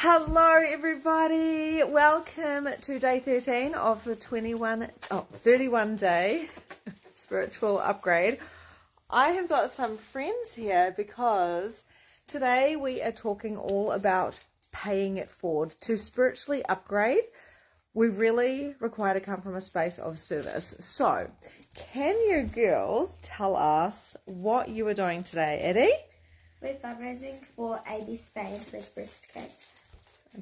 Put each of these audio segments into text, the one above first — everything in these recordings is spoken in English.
Hello everybody, welcome to day 13 of the 31 day spiritual upgrade. I have got some friends here because today we are talking all about paying it forward. To spiritually upgrade, we really require to come from a space of service. So, can you girls tell us what you were doing today, Eddie? We're fundraising for AB Spain for his breast cancer.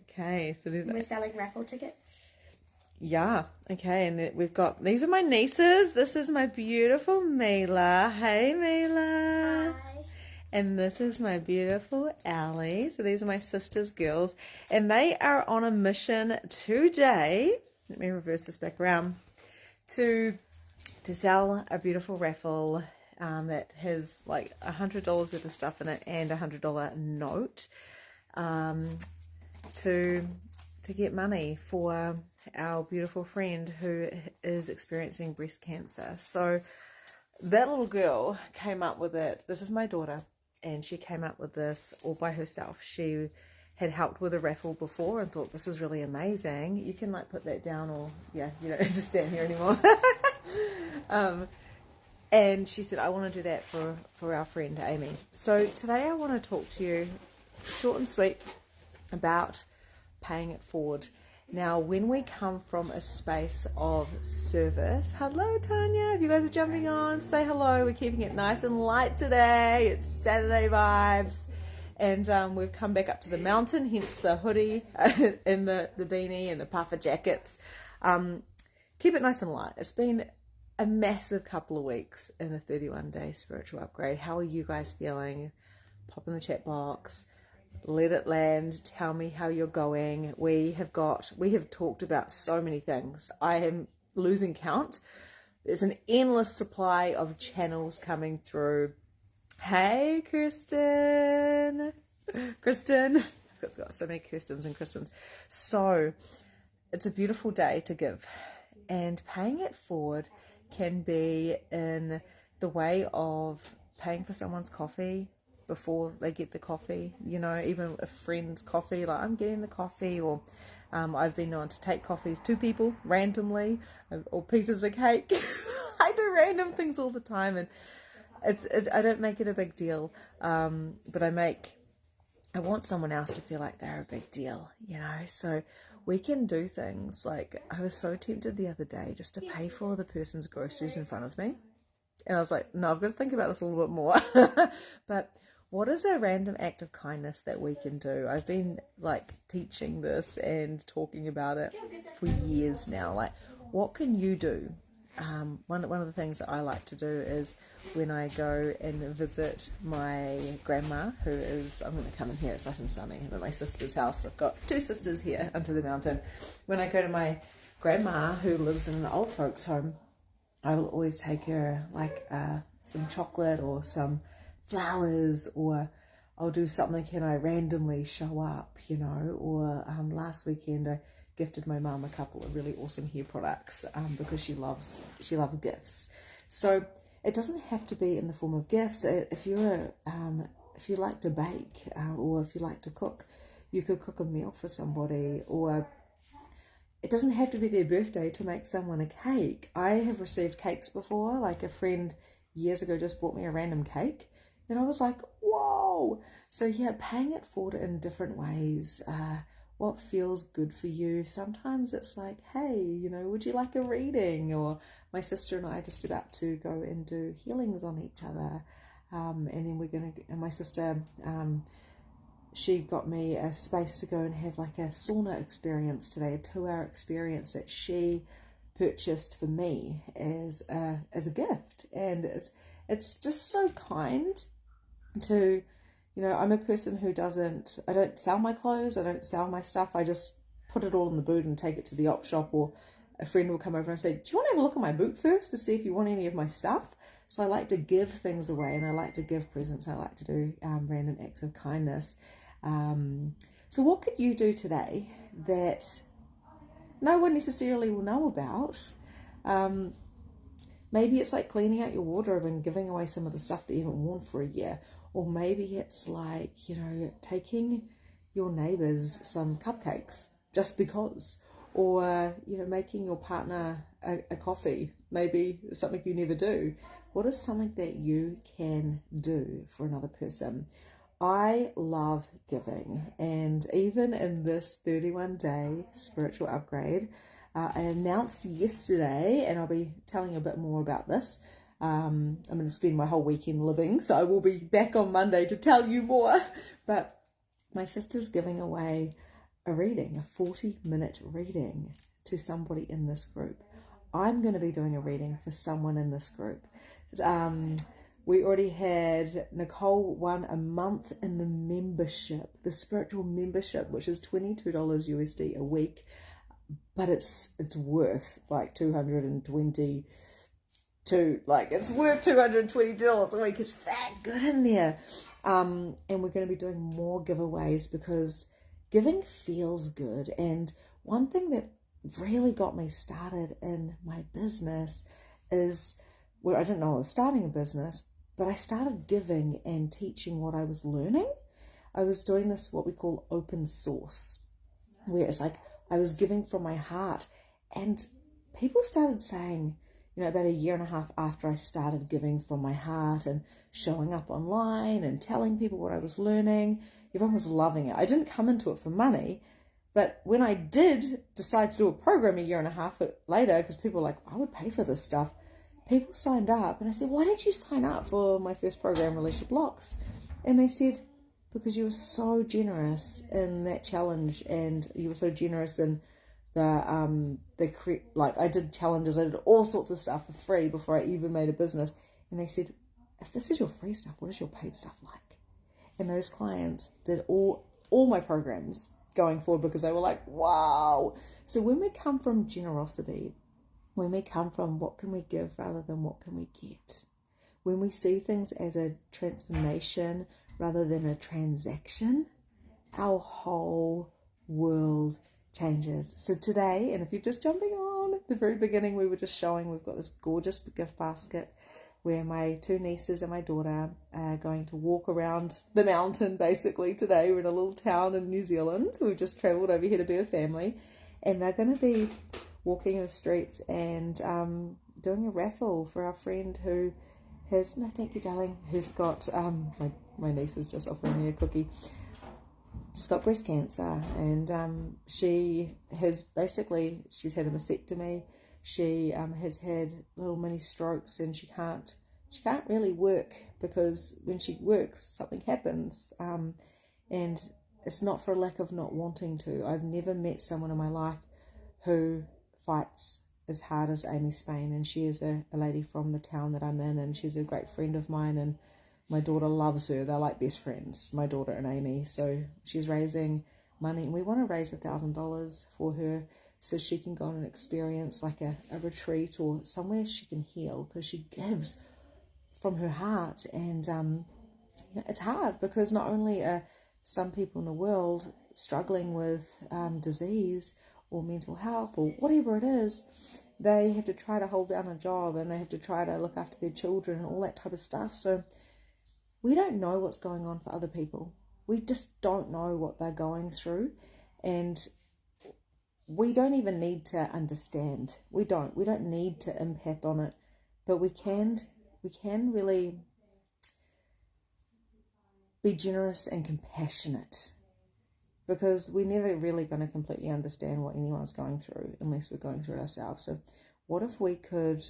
Okay, so we're selling raffle tickets. Yeah, okay, and we've got, these are my nieces. This is my beautiful Mila. Hey, Mila. Hi. And this is my beautiful Allie. So these are my sister's girls, and they are on a mission today. Let me reverse this back around. To sell a beautiful raffle that has like $100 worth of stuff in it and a $100 note. To get money for our beautiful friend who is experiencing breast cancer. So that little girl came up with it. This is my daughter, and she came up with this all by herself. She had helped with a raffle before and thought this was really amazing. You can like put that down, or yeah, you don't have to stand here anymore. And she said, I want to do that for our friend Amy. So today I want to talk to you short and sweet about paying it forward. Now, when we come from a space of service, hello Tanya, if you guys are jumping on, say hello. We're keeping it nice and light today. It's Saturday vibes, and we've come back up to the mountain, hence the hoodie and the beanie and the puffer jackets. Keep it nice and light. It's been a massive couple of weeks in a 31-day spiritual upgrade. How are you guys feeling? Pop in the chat box. Let it land. Tell me how you're going. We have talked about so many things. I am losing count. There's an endless supply of channels coming through. Hey, Kirsten. It's got so many Kirstens and Kristens. So it's a beautiful day to give. And paying it forward can be in the way of paying for someone's coffee before they get the coffee, you know, even a friend's coffee, like I'm getting the coffee, or I've been known to take coffees to people randomly, or pieces of cake. I do random things all the time, and I don't make it a big deal, but I want someone else to feel like they're a big deal, you know. So we can do things like, I was so tempted the other day just to pay for the person's groceries in front of me, and I was like, no, I've got to think about this a little bit more. But what is a random act of kindness that we can do? I've been like teaching this and talking about it for years now. Like, what can you do? One of the things that I like to do is when I go and visit my grandma, who is, I'm going to come in here, it's nice and sunny, I'm at my sister's house. I've got two sisters here under the mountain. When I go to my grandma, who lives in an old folks home, I will always take her like some chocolate or some flowers, or I'll do something and I randomly show up, you know. Or last weekend I gifted my mum a couple of really awesome hair products because she loves gifts. So it doesn't have to be in the form of gifts. If you like to bake, or if you like to cook, you could cook a meal for somebody. Or it doesn't have to be their birthday to make someone a cake. I have received cakes before. Like a friend years ago just bought me a random cake, and I was like, whoa. So yeah, paying it forward in different ways. What feels good for you? Sometimes it's like, hey, you know, would you like a reading? Or my sister and I are just about to go and do healings on each other. And then and my sister, she got me a space to go and have like a sauna experience today, a 2-hour experience that she purchased for me as a gift. And it's just so kind to, you know, I'm a person who I don't sell my clothes, I don't sell my stuff, I just put it all in the boot and take it to the op shop, or a friend will come over and say, do you want to have a look at my boot first to see if you want any of my stuff? So I like to give things away, and I like to give presents, I like to do random acts of kindness. So what could you do today that no one necessarily will know about? Maybe it's like cleaning out your wardrobe and giving away some of the stuff that you haven't worn for a year. Or maybe it's like, you know, taking your neighbours some cupcakes just because, or making your partner a coffee, maybe something you never do. What is something that you can do for another person? I love giving, and even in this 31-day spiritual upgrade, I announced yesterday, and I'll be telling you a bit more about this. I'm going to spend my whole weekend living, so I will be back on Monday to tell you more. But my sister's giving away a reading, a 40-minute reading to somebody in this group. I'm going to be doing a reading for someone in this group. We already had Nicole won a month in the membership, the spiritual membership, which is $22 USD a week, but it's worth like $222. It's worth $220 a week. It's that good in there. And we're going to be doing more giveaways because giving feels good. And one thing that really got me started in my business is, well, I didn't know I was starting a business, but I started giving and teaching what I was learning. I was doing this, what we call open source, where it's like I was giving from my heart. And people started saying, about a year and a half after I started giving from my heart and showing up online and telling people what I was learning, everyone was loving it. I didn't come into it for money, but when I did decide to do a program a year and a half later, because people were like, I would pay for this stuff, people signed up. And I said, why did you sign up for my first program, Release Your Blocks? And they said, because you were so generous in that challenge, and you were so generous in I did challenges, I did all sorts of stuff for free before I even made a business. And they said, if this is your free stuff, what is your paid stuff like? And those clients did all my programs going forward because they were like, wow. So when we come from generosity, when we come from what can we give rather than what can we get, when we see things as a transformation rather than a transaction, our whole world changes. So today, and if you're just jumping on, at the very beginning we were just showing, we've got this gorgeous gift basket where my two nieces and my daughter are going to walk around the mountain basically today. We're in a little town in New Zealand. We've just travelled over here to be a family, and they're going to be walking the streets and doing a raffle for our friend who has, no thank you darling, who's got, my niece is just offering me a cookie. She's got breast cancer, and she's had a mastectomy. She has had little mini strokes, and she can't really work because when she works, something happens. And it's not for a lack of not wanting to. I've never met someone in my life who fights as hard as Amy Spain, and she is a lady from the town that I'm in, and she's a great friend of mine, and my daughter loves her. They're like best friends, my daughter and Amy. So she's raising money, and we want to raise $1,000 for her so she can go on an experience like a retreat or somewhere she can heal, because she gives from her heart. And it's hard because not only are some people in the world struggling with disease or mental health or whatever it is, they have to try to hold down a job, and they have to try to look after their children and all that type of stuff. So we don't know what's going on for other people. We just don't know what they're going through, and we don't even need to understand. We don't need to empath on it, but we can really be generous and compassionate, because we're never really going to completely understand what anyone's going through unless we're going through it ourselves. So what if we could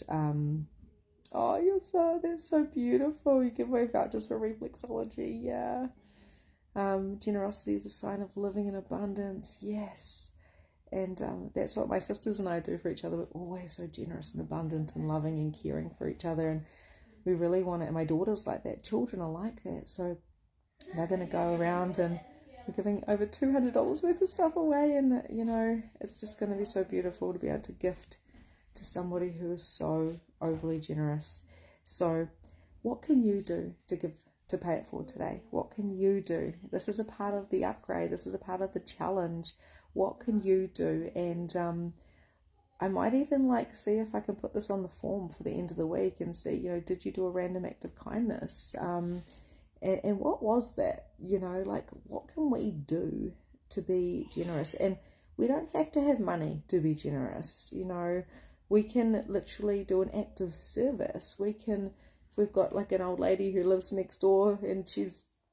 that's so beautiful. You give away vouchers for reflexology. Yeah. Generosity is a sign of living in abundance. Yes. And that's what my sisters and I do for each other. We're always so generous and abundant and loving and caring for each other. And we really want it. And my daughter's like that. Children are like that. So they're going to go around, and we're giving over $200 worth of stuff away. And, it's just going to be so beautiful to be able to gift to somebody who is so overly generous. So what can you do to pay it forward today? What can you do? This is a part of the upgrade. This is a part of the challenge. What can you do? And I might even see if I can put this on the form for the end of the week and see, did you do a random act of kindness? And what was that? You know, like, what can we do to be generous? And we don't have to have money to be generous. You know, we can literally do an act of service. We can, if we've got like an old lady who lives next door and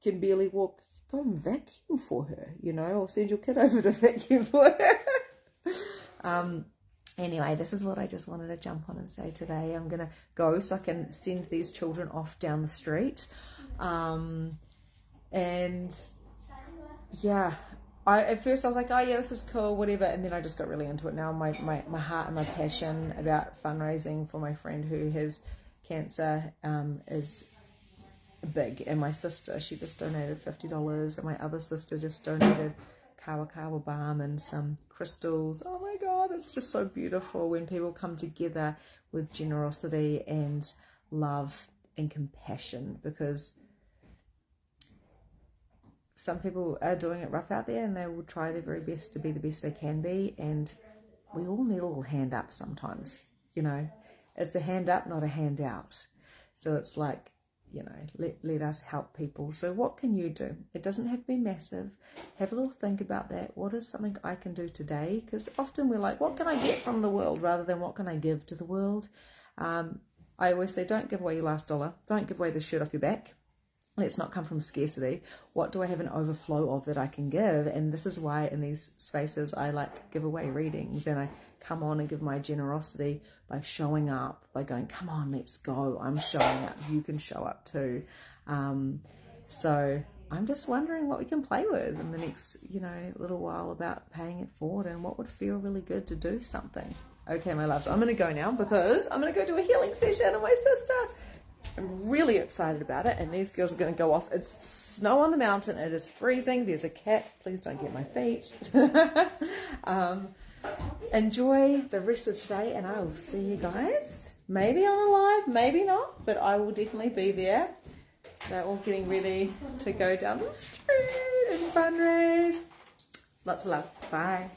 can barely walk, go and vacuum for her, you know, or send your kid over to vacuum for her. Anyway, this is what I just wanted to jump on and say today. I'm going to go so I can send these children off down the street. And yeah, at first I was like, oh yeah, this is cool, whatever. And then I just got really into it. Now my heart and my passion about fundraising for my friend who has cancer is big. And my sister, she just donated $50. And my other sister just donated kawa balm and some crystals. Oh my God, it's just so beautiful when people come together with generosity and love and compassion, because some people are doing it rough out there and they will try their very best to be the best they can be, and we all need a little hand up sometimes, you know. It's a hand up, not a hand out. So it's like, you know, let us help people. So what can you do? It doesn't have to be massive. Have a little think about that. What is something I can do today? Because often we're like, what can I get from the world, rather than what can I give to the world? I always say, don't give away your last dollar. Don't give away the shirt off your back. Let's not come from scarcity. What do I have an overflow of that I can give? And this is why in these spaces I like give away readings, and I come on and give my generosity by showing up, by going, come on, let's go. I'm showing up. You can show up too. So I'm just wondering what we can play with in the next, you know, little while about paying it forward and what would feel really good to do something. Okay, my loves, I'm going to go now because I'm going to go do a healing session with my sister. I'm really excited about it, and these girls are going to go off. It's snow on the mountain. It is freezing. There's a cat. Please don't get my feet. Enjoy the rest of today, and I will see you guys maybe on a live, maybe not, but I will definitely be there. They're all getting ready to go down the street and fundraise. Lots of love. Bye.